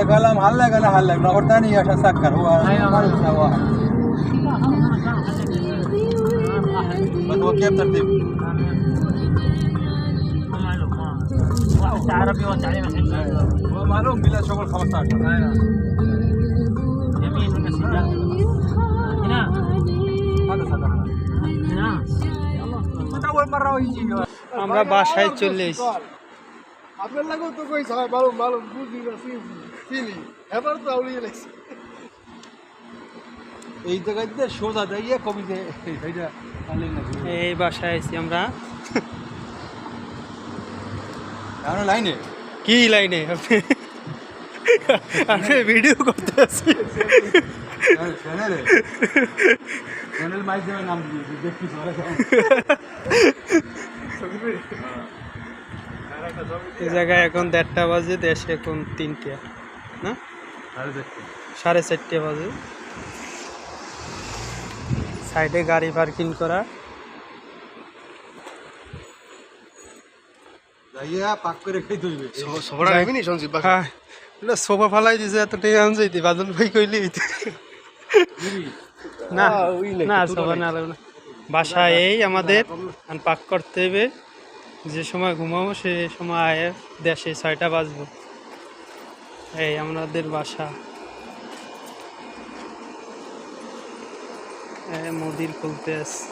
कलम हल्ला गना हल्ला नवरता नहीं ऐसा सक्कर हुआ हुआ बस वो क्या तरतीब वो मालूम बिला शगल खमस्ता আমরা বাসায় চলে এসেছি। আপনার লাগেও তো কই সবাই ভালো ভালো বুঝি না চিনি এবার তো আউলিয়ে লাগছে এই জায়গাতে সোজা যাইয়ে কবিতে এইটা আনলেন না এই বাসায় আছি আমরা। আমরা লাইনে কি লাইনে আমি ভিডিও করতে আছি। চ্যানেলে চ্যানেল মাধ্যমে নাম দিয়ে দেখি এই জায়গায় এখন 1:30 বাজে, দেশে এখন 3টা না 4:30 বাজে। সাইডে গাড়ি পার্কিং করা। যাইয়া পাক করে খাই দইবে সবার আমি নি সঞ্জীব বাবা হ্যাঁ সোফা ফালাই দিছে, এত টাকা আন যাইতে বাদন ভাই কইলি না না সোফা না লাগবে না। বাসায় এই আমাদের পাক করতে হবে, যে সময় ঘুমাবো সে সময় দেশে 6টা বাজবো। এই আমাদের বাসা মদির খুলতে আছে।